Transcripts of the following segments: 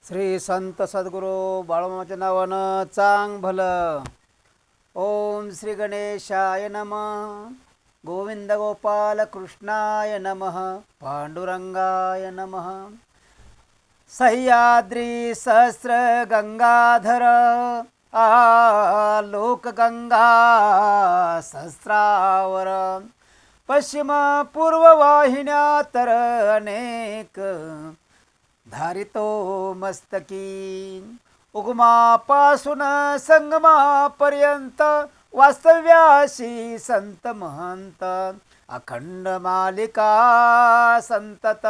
श्री संत सद्गुरू बाळूमामाच्या नावानं चांग भलं. ओम श्री गणेशाय नमः. गोविंद गोपाल कृष्णाय नमः. पांडुरंगाय नमः. सह्याद्री सहस्र गंगाधर लोक गंगा सहस्रावर. पश्चिम पूर्व वाहिन्या तर अनेक धारितो मस्तकी. उगमापासून संगमापर्यंत वास्तव्याशी संत महंत. अखंड मालिका संतत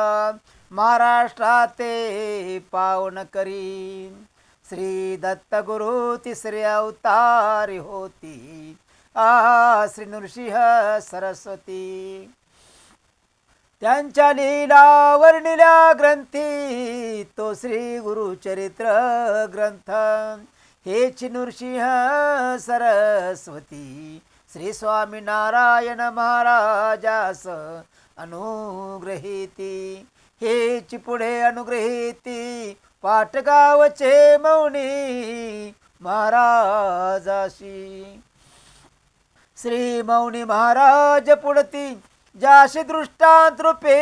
महाराष्ट्राते पावन करी. श्री दत्तगुरु तिसरे अवतारी होती श्री नृसिंह सरस्वती. त्यांच्या लीला वर्णिल्या ग्रंथी तो श्री गुरुचरित्र ग्रंथ. हेच नृसिंह सरस्वती श्री स्वामीनारायण महाराजास अनुग्रहिती. हेच पुढे अनुग्रहिती पाटगावचे मौनी महाराजाशी. श्री मौनी महाराज पुढती जाशी दृष्टांत रूपे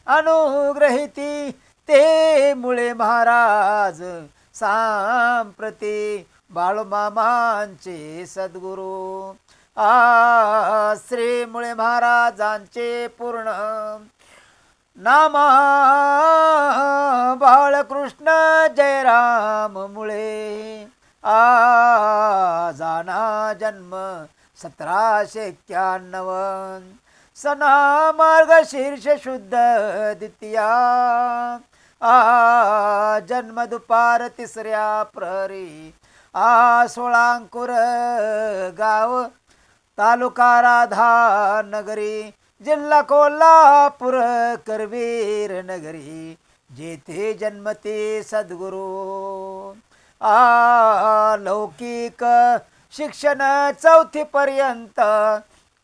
अनुग्रहिती. ते मुळे महाराज सांप्रती बाळूमामांचे सद्गुरू. श्री मुळे महाराजांचे पूर्ण नामा बाळकृष्ण जयराम मुळे. जाना जन्म 1791 सना मार्गशीर्ष शुद्ध द्वितीया. जन्म दुपार तिसऱ्या प्रहरी. 16 अंकुर गाव तालुका राधानगरी जिल्हा कोल्हापूर करवीर नगरी. जेथे जन्मते सद्गुरू. लौकिक शिक्षण 4थी पर्यंत.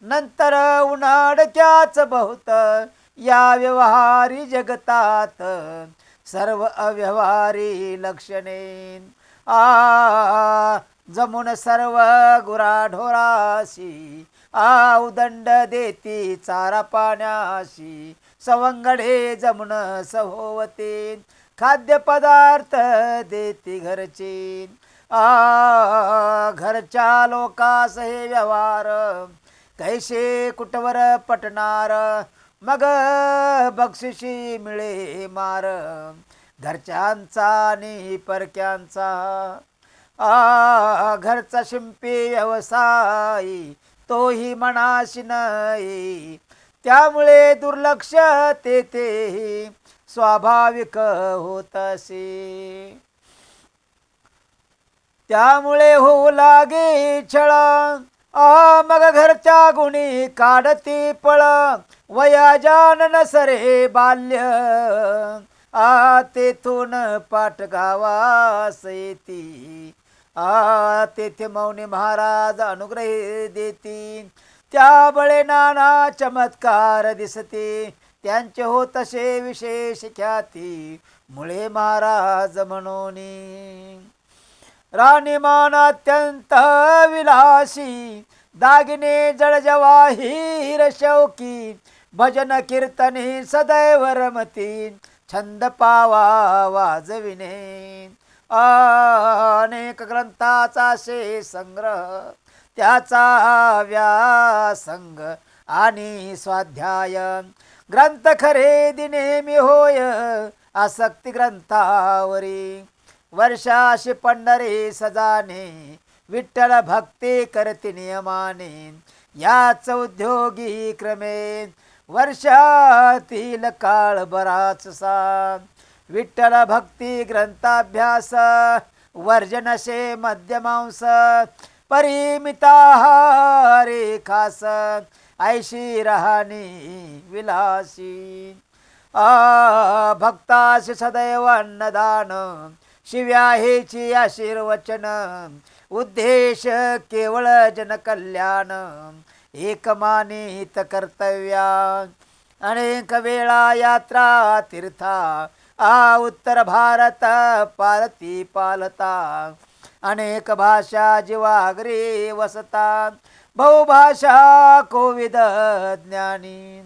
नंतर उन्हाडक्याच बहुत या व्यवहारी जगतात सर्व अव्यवहारी लक्षणे. जमून सर्व गुराढोराशी. उदंड देती चारा पाण्याशी. सवंगडे जमून सहोवते खाद्यपदार्थ देती घरची. घरच्या लोकास हे व्यवहार कैसे कुटवर पटणार. मग बक्षिशी मिळे मार घरच्यांचा आणि परक्यांचा. घरचा शिंपी व्यवसायी तोही मनाशी नाही. त्यामुळे दुर्लक्ष तेथे स्वाभाविक होत असे. त्यामुळे होऊ लागे छळ. मग घरच्या गुणी काढती पळ. वयाजान नसरे बाल्य. तेथून पाटगावास येती. तेथे मौनी महाराज अनुग्रह देती. त्या बळे नाना चमत्कार दिसते. त्यांचे हो तसे विशेष ख्याती मुळे महाराज म्हणूनी. राणीमान अत्यंत विलासी. दागिने जळजवाहीर शौकी. भजन कीर्तनी सदैव रमती. छंद पावा वाजविणे. अनेक ग्रंथाचा शे संग्रह. त्याचा व्यासंग आणि स्वाध्याय. ग्रंथ खरेदी नेहमी होय आसक्ती ग्रंथावरी. वर्षाशी पंढरी सजाने. विठ्ठल भक्ती करती नियमाने. याच उद्योगी क्रमे वर्षातील काळ बराचसा. विठ्ठल भक्ती ग्रंथाभ्यास वर्जनशे मध्यमांस. परिमिताहारे खास ऐशी राहणी विलासी. भक्ताशी सदैव अन्नदान. शिव्या हेची आशीर्वचन. उद्देश केवळ जनकल्याण. एकमानित कर्तव्या. अनेक वेळा यात्रा तीर्था उत्तर भारत पालती पालता, अनेक भाषा जीवाग्री वसता, बहुभाषा कोविद ज्ञानी,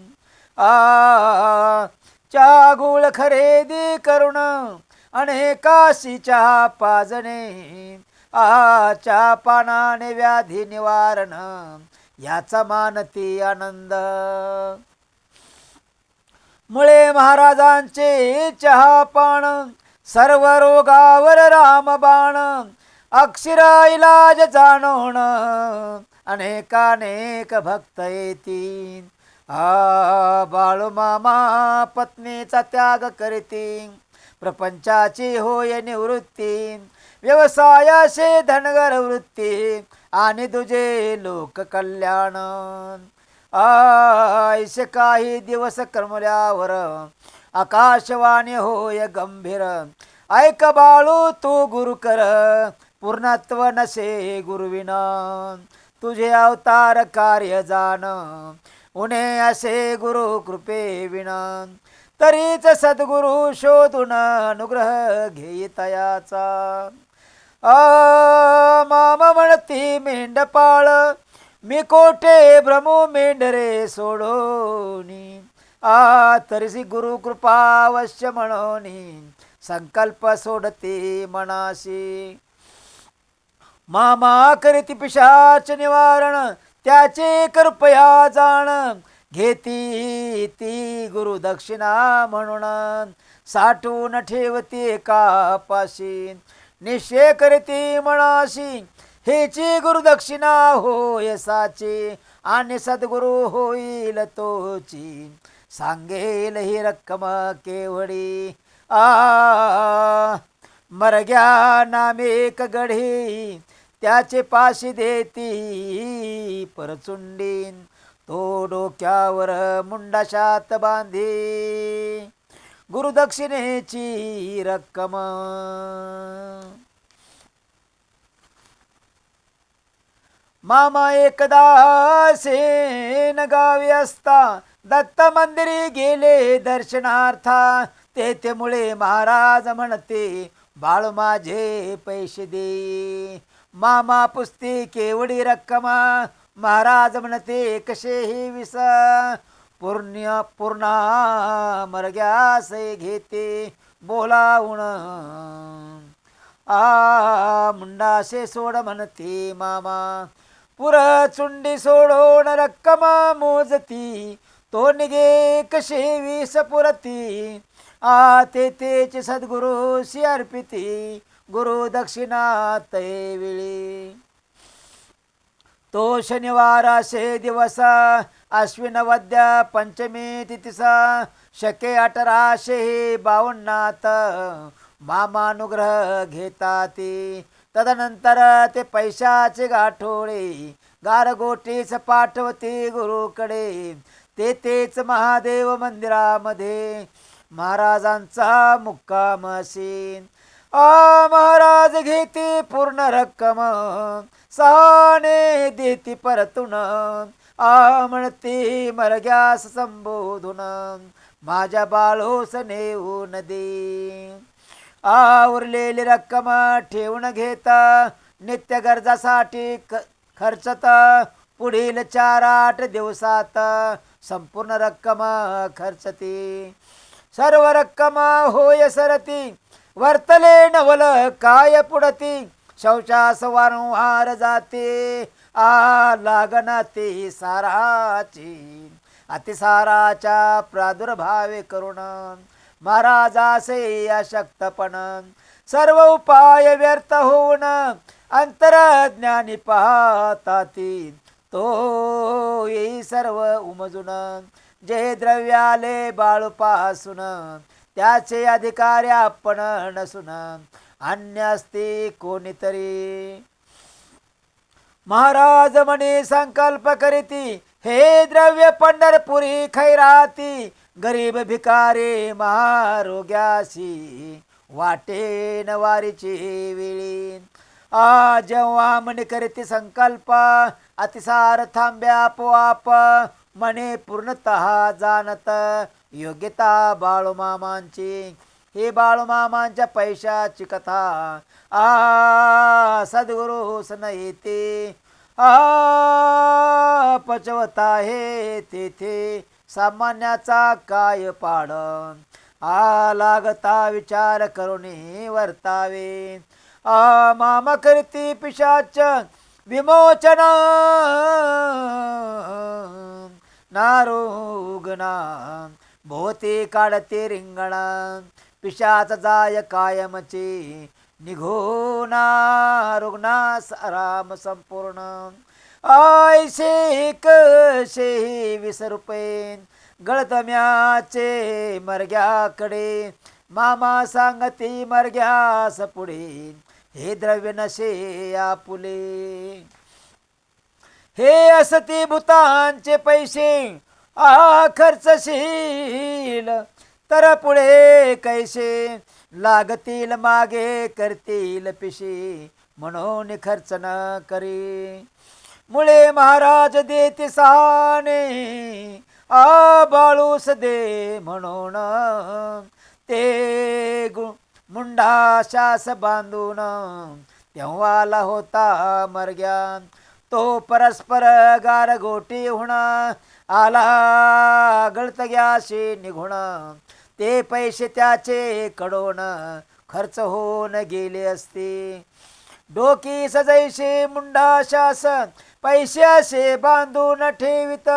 च्या गुळ खरेदी करून अनेकाशी चहा पाजणे, च्या पानाने व्याधी निवारण, याचा मानती आनंद. मुळे महाराजांचे चहा पान, सर्व रोगावर रामबाण, अक्षर इलाज जाणून अनेकानेक भक्त येतील. बाळूमामा पत्नीचा त्याग करीती, प्रपंचाची होय निवृत्ती, व्यवसायाशी धनगर वृत्ती, आणि तुझे लोक कल्याण. ऐसे काही दिवस कर्मल्यावर आकाशवाणी होय गंभीर, ऐक बाळू तू गुरु कर, पूर्णत्व नसे गुरुविना, तुझे अवतार कार्य जाण, उणे असे गुरु कृपे विना, तरीच सद्गुरु शोधून अनुग्रह घेतयाचा. मामा म्हणती मेंढपाळ, मी कोठे भ्रमू मेंढरे सोडोनी, तरीसी गुरु कृपा अवश्य म्हणोनी, संकल्प सोडते मनाशी. मामा करीती पिशाच निवारण, त्याचे कृपया जाण, घेती ती गुरु दक्षिणा म्हणून, साठवून ठेवते कापाशी, निश्चय करते मनाशी, हेची गुरुदक्षिणा होय साची, आणि सद्गुरु होईल तोची, सांगेल ही रक्कम केवडी. मरग्या नामेक गढी, त्याचे पाशी देती परचुंडीन, तो डोक्यावर मुंडाशात बांधी, गुरुदक्षिणेची रक्कम. मामा एकदा सेन गावी असता, दत्त मंदिरी गेले दर्शनार्था, तेथे मुळे महाराज म्हणते बाळू माझे पैसे दे. मामा पुसते केवढी रक्कमा, महाराज म्हणते कसेही विस, पूर्णा मरग्यासे घेते बोलावून, मुंडासे सोड म्हणते मामा, पुरचुंडी सोडून रक्कमा मोजती, तो निघे कसे वीस पुरती, तेचे सद्गुरु शी अर्पिती, गुरु दक्षिणा तै वेळी. तो शनिवार असे दिवस, अश्विन वद्य पंचमी तिथिसा, शके 1852, मामानुग्रह घेताती. तदनंतर ते पैशाचे गाठोळे गारगोटीच पाठवते गुरुकडे, तेच महादेव मंदिरामध्ये महाराजांचा मुक्काम असेल. महाराज घेते पूर्ण रक्कम, सहाने देती परतून, म्हणते मरग्यास संबोधून, माझ्या बाळोस नेऊन दे. उरलेली रक्कम ठेवून घेता, नित्य गरजासाठी खर्चत, पुढील 4-8 दिवसात संपूर्ण रक्कम खर्चती. सर्व रक्कम होय सरती, वर्तले नवल काय पुढती, शौचास वारंवार जाते, लागना ते साराची, अतिसाराच्या प्रादुर्भावे करुण, महाराजासे अशक्तपण, सर्व उपाय व्यर्थ होऊन, अंतरज्ञानी पाहताती, तो येई सर्व उमजून, जे द्रव्याले बाळूपासून, त्याचे अधिकारी आपण नसून, अन्य असते कोणीतरी. महाराज म्हणे संकल्प करीती, हे द्रव्य पंढरपुरी खैराती, गरीब भिकारी महारोग्यासी, वाटेन वारीची वेळी. जेव्हा म्हणे करीती संकल्प, अतिसार थांब्या आपोआप, म्हणे पूर्णतः जाणत योग्यता बाळूमामांची, हे बाळूमामांच्या पैशाची कथा सद्गुरु सन येते पचवता हे तेथे सामान्याचा काय पाड लागता विचार करुणी वर्तावे मामा करती पिशाच विमोचन नारोगना भोवती काढते रिंगणा पिशाच जाय कायमचे निघोना रुग्णास आराम संपूर्ण ऐसे कशे 20 रुपये गळतम्याचे मरग्याकडे मामा सांगती मरग्यास पुढे हे द्रव्य नशे आपुले हे असती भूतांचे पैसे खर्चशील तर पुढे कैसे लागतील मागे करतील पिशी म्हणून खर्च न करी मुळे महाराज देते सहाने बाळूस दे म्हणून ते मुंडा शास बांधून तेव्हाला होता मरग्या तो परस्पर गारगोटी होणा आला गळतग्याशी निघुण ते पैसे त्याचे कडून खर्च होऊन गेले असते डोकी सजैसे मुंडा शास पैशाशे बांधून ठेवित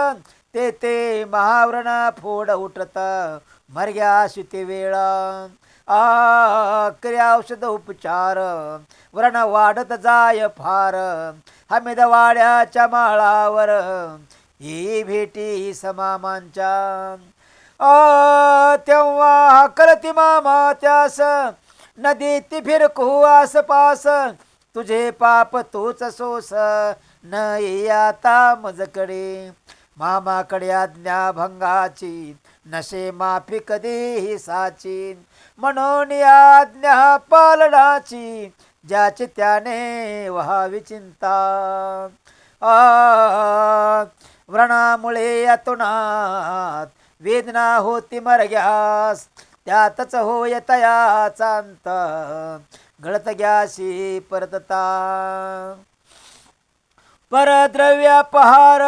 ते महावरण फोड उठत मरग्याशी ते वेळा क्रिया औषध उपचार व्रण वाढत जाय फार हमीदवाड्याच्या माळावर ही भेटी समामांच्या तेव्हा करती मामा त्यास नदी ती फिरकू आसपास तुझे पाप तूच सोस न ये आता मजकडे मामाकडे आज्ञा भंगाची नशे माफी कधीही साची म्हणून आज्ञा पालनाची ज्याची त्याने व्हावी चिंता व्रणामुळे यातुनात वेदना होती मरग्यास त्यातच होय तयाचा अंत गळत ग्याशी परतता परद्रव्यापहार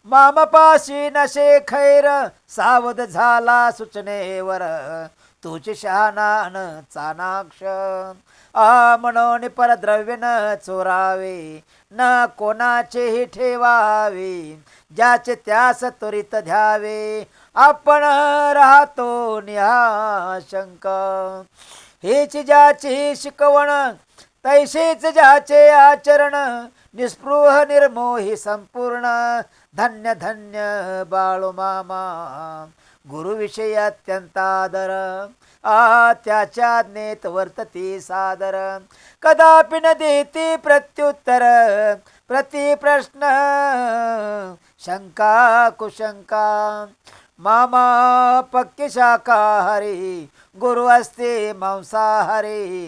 मामपाशी नशे खैर सावध झाला सूचनेवर तुझी शहाणान चाणाक्ष म्हणून परद्रव्य न चोरावे न कोणाचेही ठेवावे ज्याचे त्यास त्वरित द्यावे आपण राहतो निहाशंक हेच ज्याची शिकवण तैसेच ज्याचे आचरण निस्पृह निर्मोही संपूर्ण धन्य धन्य बाळूमामा गुरुविषयी अत्यंत आदर त्याच्या आज्ञेत वर्तती सादर कदापि न देती प्रत्युत्तर प्रतिप्रश्न शंका कुशंका मामा पक्के शाकाहारी गुरु असते मांसाहारी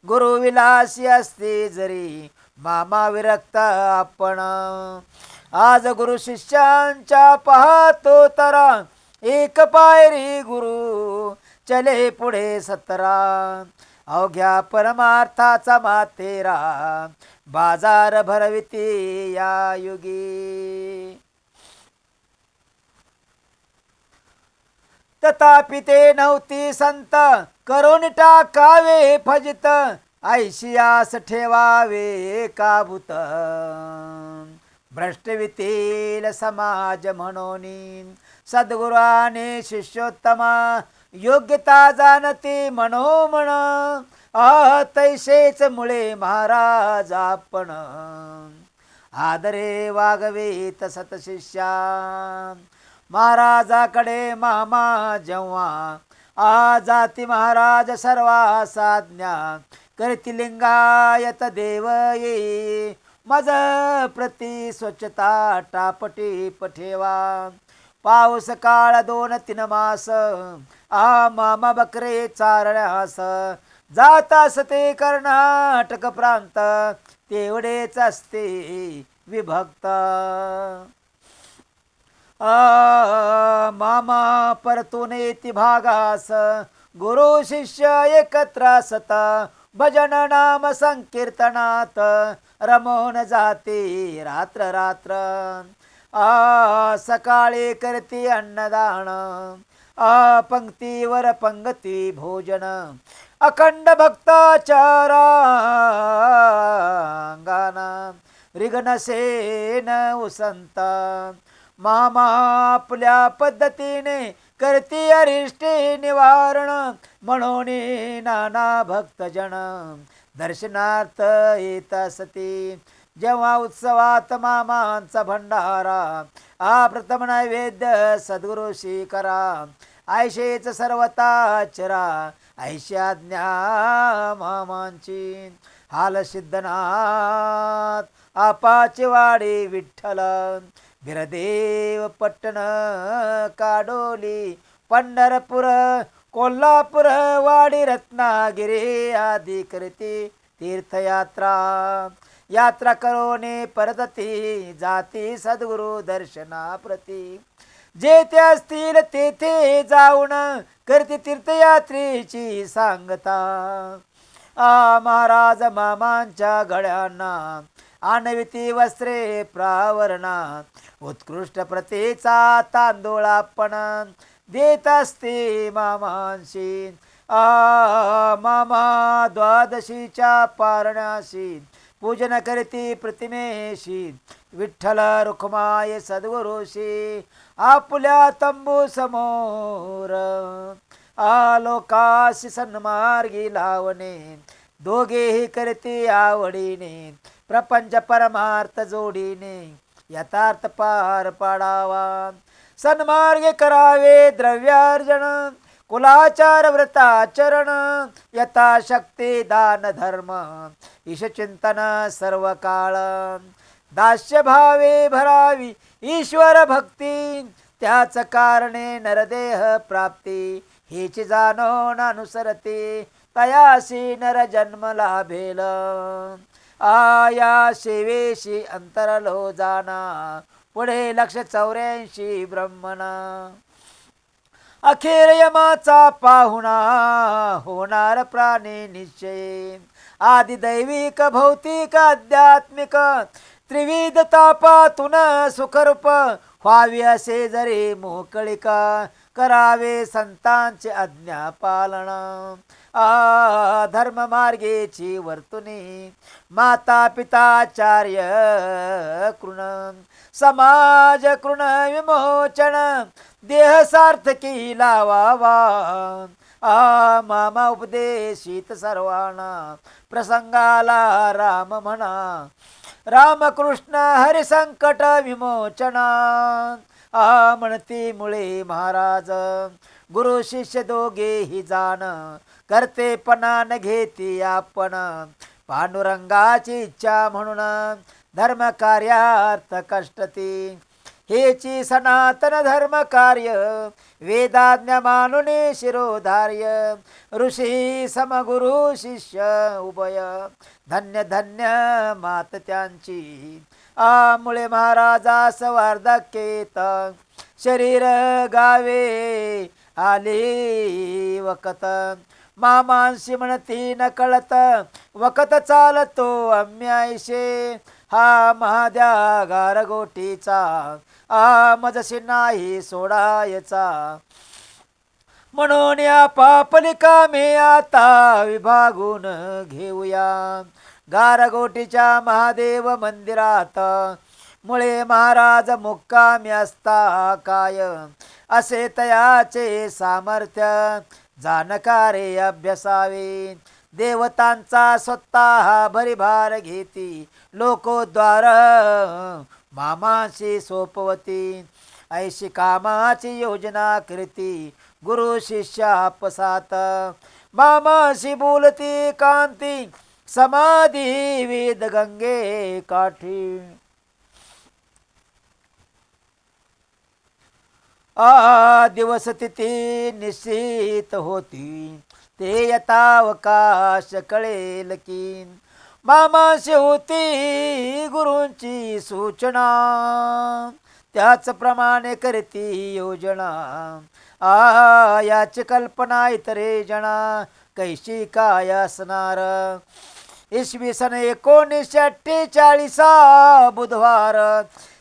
गुरु विलासी असते जरी मामा विरक्त आपण आज गुरु शिष्यांच्या पाहतो तरा एक पायरी गुरु चले पुढे 17 अवघ्या परमार्थाचा मातेरा बाजार भरविती या युगी तथापि ते नव्हती संत करून टाकावे फजित ऐशियास ठेवावे काबूत भ्रष्टवितील समाज म्हणून सद्गुराने शिष्योत्तमा योग्यता जाणते मनोमन तैसेच मुळे महाराज आपण आदरे वागवेत सतशिष्या महाराजाकडे मामा जेव्हा जाती महाराज सर्वासाज्ञा करती लिंगायत देव ये मज प्रति स्वच्छता टापटीप ठेवा पाऊस काळ 2-3 मास मामा बकरे चारण्यास जातास ते कर्नाटक प्रांत तेवढेच असते विभक्त मामा परतून येती भागास गुरु शिष्य एकत्र असत भजन नाम संकीर्तनात रमोन जाते रात्र रात्र सकाळी करती अन्नदान पंक्तीवर पंगती भोजन अखंड भक्ताचारा गाना रिगणसेन उसंत मामा आपल्या पद्धतीने करती अरिष्टे निवारण म्हणून नाना भक्तजन दर्शनार्थ येत असती जेव्हा उत्सवात मामांचा भंडारा प्रथम नैवेद्य सद्गुरुशी करा ऐशेच सर्वता चरा ऐशाज्ञा मामांची हाल सिद्धनाथ आपाची वाडी विठ्ठल बिरदेव पट्टण काडोली पंढरपूर कोल्हापूर वाडी रत्नागिरी आदी करती तीर्थयात्रा यात्रा करोने परतती जाती सद्गुरु दर्शनाप्रती जेथे असतील तेथे जाऊन करती तीर्थयात्रेची सांगता महाराज मामांच्या गळ्यांना आणविती वस्त्रे प्रावरणा उत्कृष्ट प्रतीचा तांदूळ आपण देत असते मामांशी मामा द्वादशीच्या पारण्याशी पूजन करती प्रतिमेशी विठ्ठल रुक्माय सद्गुरुशी आपल्या तंबू समोर आलोकाशी सन्मार्गी लावणे दोघेही करती आवडीने प्रपंच परमार्थ जोडीने यथार्थ पार पाडावा सन्मार्गे करावे द्रव्यार्जन कुलाचार व्रताचरण यथाशक्ती दान धर्म ईशचिंतन सर्व काळ दास्य भावे भरावी ईश्वर भक्ती त्याच कारणे नरदेह प्राप्ती हेची जाणून अनुसरते तयासी नर जन्म लाभेल आया सेवेशी अंतरलो जाना पुढे 184 ब्रह्मणा अखेर यमाचा पाहुणा होणार प्राणी निश्चय आदि दैविक भौतिक आध्यात्मिक त्रिविध तापातून सुखरूप व्हावी असे जरी मोकळिका करावे संतांचे आज्ञा पालन धर्म मार्गेची वर्तुनी माता पिताचार्य कृण समाज कृण विमोचन देह सार्थकी लावावा मामा उपदेशित सर्वांना प्रसंगाला राम म्हणा रामकृष्ण हरी संकट विमोचना म्हणती मुळे महाराज गुरु शिष्य दोघेही जाण करतेपणा न घेती आपण पांडुरंगाची इच्छा म्हणून धर्म कार्यार्थ कष्टती हेची सनातन धर्म कार्य वेदाज्ञ मानुने शिरोधार्य ऋषी समगुरु शिष्य उभय धन्य धन्य मात त्यांची मुळे महाराजास वार्धक्येत शरीर गावे आले वकत मामांशी म्हणती न कळत वकत चालतो आम्यायशे हा महाद्या गारगोटीचा मजशी नाही सोडायचा म्हणून या पापली कामे आता विभागून घेऊया गारगोटीच्या महादेव मंदिरात मुळे महाराज मुक्कामी असता काय असे तयाचे सामर्थ्य जाणकारे अभ्यासावे देवतांचा स्वतः भरीभार घेती लोकोद्वार मामाशी सोपवती ऐशी कामाची योजना करती गुरु शिष्य आपसात मामाशी बोलती कांती समाधी वेद गंगे काठी दिवस तिथी निश्चित होती ते यथावकाश कळेल की मामाशी होती गुरूंची सूचना त्याचप्रमाणे करती योजना याची कल्पना इतरे जना कैशी काय असणार. इसवी सन 1948 बुधवार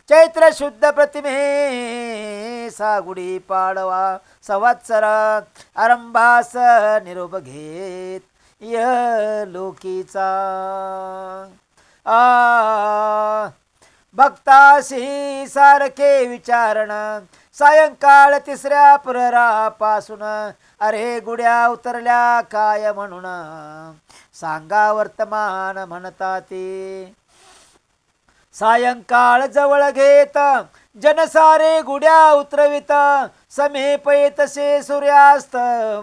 चैत्र शुद्ध प्रतिमे सागुडी पाडवा संवत्सर आरंभास निरोप घेत य लोकीचा. भक्ताशी सारखे विचारण सायंकाळ तिसऱ्या प्रहरापासून अरे गुड्या उतरल्या काय म्हणून सांगा वर्तमान म्हणता ते. सायंकाळ जवळ घेत जनसारे गुड्या उतरवित समीप येतसे सूर्यास्त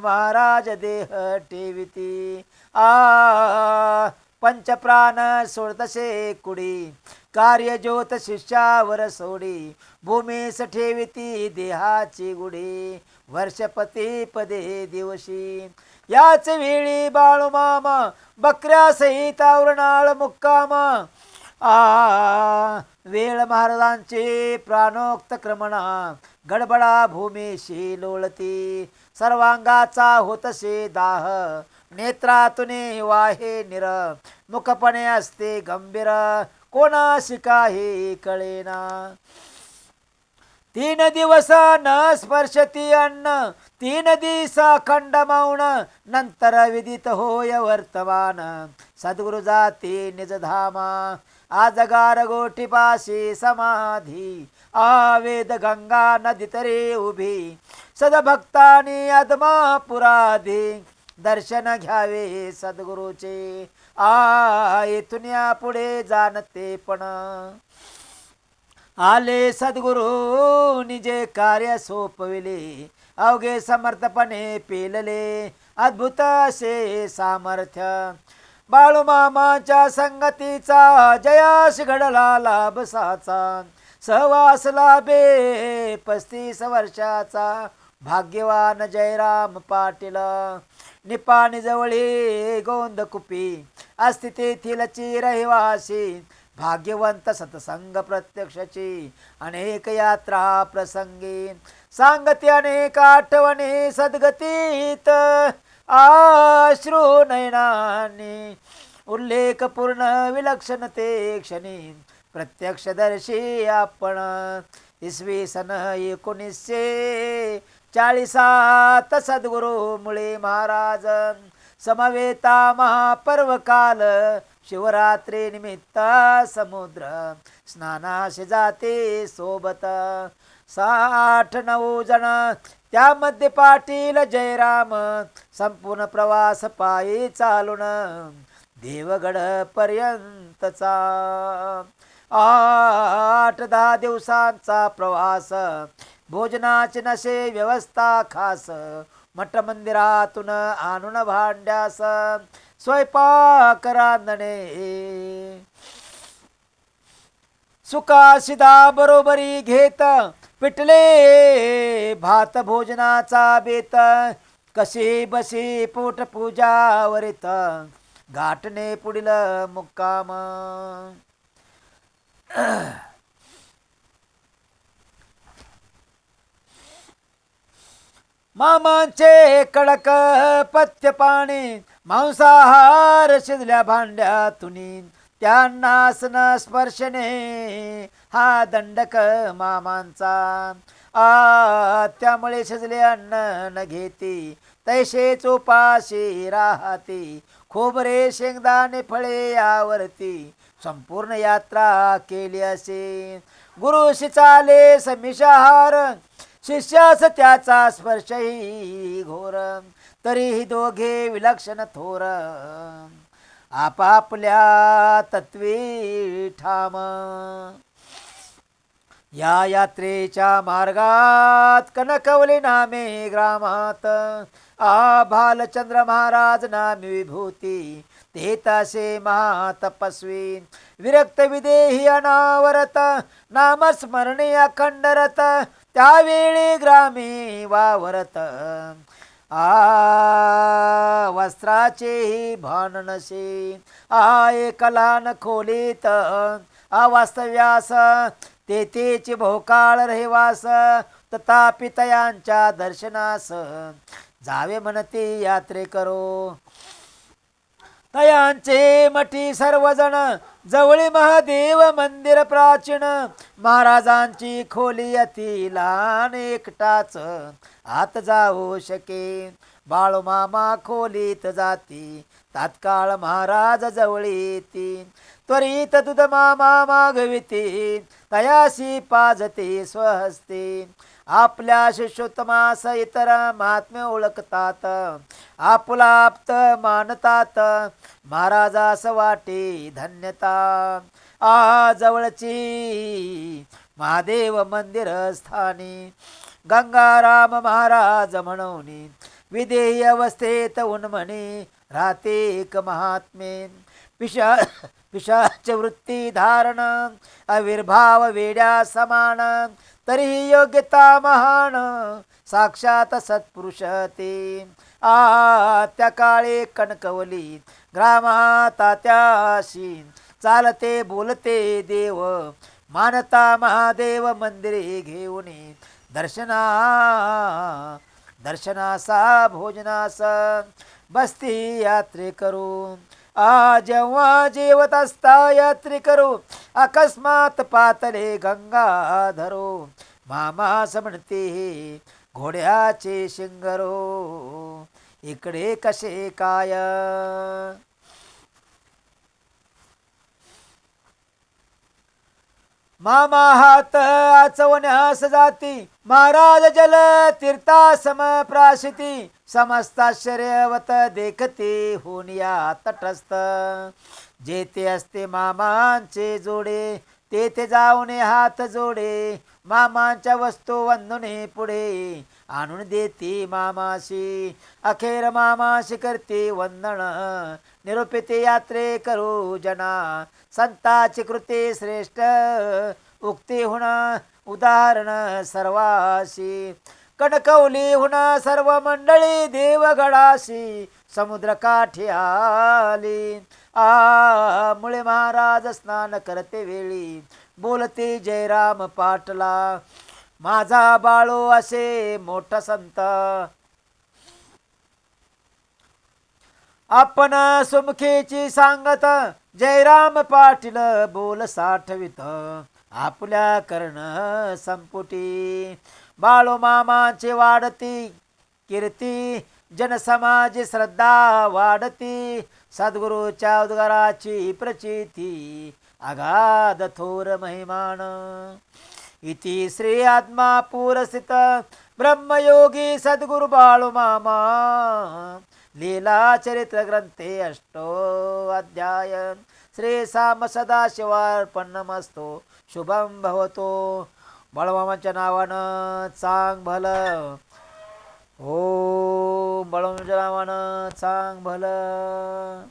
महाराज देह ठेविती. पंचप्राण सोडतसे कुडी कार्य ज्योत शिष्यावर सोडी भूमीस ठेविती देहाची गुढी वर्षपती पदे दिवशी. याच वेळी बाळूमामा बकऱ्या सहित आवरणाळ मुक्काम. वेळ महाराजांचे प्राणोक्त क्रमणा गडबडा भूमीशी लोळती. सर्वांगाचा होतसे दाह नेत्रातून वाहे निर मुखपणे असते गंभीर कोणाशी काही कळेना. 3 दिवस न स्पर्शती अन्न 3 दिवस खंड मौन नंतर विदित होय वर्तमान सद्गुरु जाती निजधामा. आजगार गोठीपाशी समाधी आवेद गंगा नदी तरी उभी सदभक्तानी अदमा पुराधी दर्शन घ्यावे सद्गुरूचे. येथून पुढे जाणते पण आले सद्गुरू निजे कार्य सोपविले अवघे समर्थपणे पेलले अद्भुत असे सामर्थ्य. बाळूमामाच्या संगतीचा जयास घडला लाभ साचा सहवास लाभे 35 वर्षाचा भाग्यवान जयराम पाटील. निपाणी जवळी गोंदकुपी असती तेथीलची रहिवासी भाग्यवंत सत्संग प्रत्यक्षची अनेक यात्रा प्रसंगी सांगती अनेक आठवणी सद्गतीत आश्रू नयनानी उल्लेख पूर्ण विलक्षणते क्षणी प्रत्यक्षदर्शी आपण. इसवी सन 1940 सद्गुरू मुळे महाराज समवेता महापर्व काल शिवरात्री निमित्त समुद्र स्नानाशी जाते सोबत 69 जण त्यामध्ये पाटील जयराम संपूर्ण प्रवास पायी चालून देवगड पर्यंतचा 8-10 दिवसांचा प्रवास. भोजनाची नसे व्यवस्था खास मठ मंदिरातून आणून भांड्यास स्वयंपाक रांधणे सुखासिदा बरोबरी घेत पिटले भात भोजनाचा बेत कशी बशी पोट पूजा वरित गाठणे पुढील मुक्काम. मामांचे कडक पथ्य पाणी मांसाहार शिजल्या भांड्यातून त्यांना न स्पर्शने हा दंडक मामांचा. त्यामुळे शिजले अन्न न घेती तैसेच उपाशी राहती खोबरे शेंगदाणे फळे यावरती संपूर्ण यात्रा केली असे. गुरुशी चाले समिषाहार शिष्यास त्याचा स्पर्शही घोर तरीही दोघे विलक्षण थोर आपापल्या तत्वी ठाम. या यात्रेच्या मार्गात कनकवली नामे ग्रामात भालचंद्र महाराज नामी विभूती तेतासे महातपस्वी विरक्त विदेही अनावरत नामस्मरणे अखंडरत त्यावेळी ग्रामी वावरत वस्त्राचेही भान नसे एकलान खोलीत वास्तव्यास तेथेची बहुकाळ रहिवास तथापि तयांच्या दर्शनास जावे म्हणते यात्रे करो. तयांचे मठी सर्वजण जवळी महादेव मंदिर प्राचीन. महाराजांची खोली अति लहान एकटाच आत जाऊ शके. बाळूमामा खोलीत जाती तात्काळ महाराज जवळी येती. त्वरित दूध मामा मागविते तयासी पाजते स्वहस्ते. आपल्या शिष्योत्तमास इतर महात्म्य ओळखतात आपुलाप्त मानतात. महाराजास वाटे धन्यता जवळची महादेव मंदिर स्थानी. गंगाराम महाराज म्हणून विदेही अवस्थेत उन्मणी राहते एक महात्मे. पिशाच वृत्ती धारण आविर्भाव वेड्या समान. तरीही योग्यता महान साक्षात सत्पुरुष ते. त्या काळे कणकवली ग्रामा तात्याशी चालते बोलते देव. मानता महादेव मंदिरे घेऊन दर्शनासा भोजनास बसती यात्रे करू. जेव्हा जेवत असता यात्रे करू अकस्मात पातले गंगाधरो. मामास म्हणते घोड्याचे शिंगरो इकडे कसे काय. मामा हात आचवण्यास जाती महाराज जल तीर्थासम प्राशिती. समस्ताश्चर्यवत देखते होनिया तटस्थ. जेथे असते मामांचे जोडे तेथे जाऊन हात जोडे. मामांच्या वस्तू वंदुने पुढे आणून देते मामाशी. अखेर मामाशी करते वंदन निरूपिते यात्रे करू जना. संताची कृते श्रेष्ठ उक्ती होणा उदाहरण सर्वाशी. कणकवली होणा सर्व मंडळी देवगडाशी समुद्रकाठी आली. मुळे महाराज स्नान करते वेळी बोलते जयराम पाटला. माझा बाळू असे मोठा संत आपण सुमुखीची सांगत. जयराम पाटील बोल साठवित आपल्या कर्ण संपुटी. बाळू मामाची वाढती कीर्ती जनसमाज श्रद्धा वाढती. सद्गुरूच्या उद्गाराची प्रचिती अगाध थोर महिमान. इति श्री आत्मापूर स्थित ब्रह्मयोगी सद्गुरु बाळू मामा. लीला चरित्र ग्रंथे अष्टो अध्याय. श्री साम सदाशिवार्पणमस्तु. शुभम भवतो. बाळूमामाच्या नावानं चांग भलं. ओम बाळूमामाच्या नावानं चांग भलं.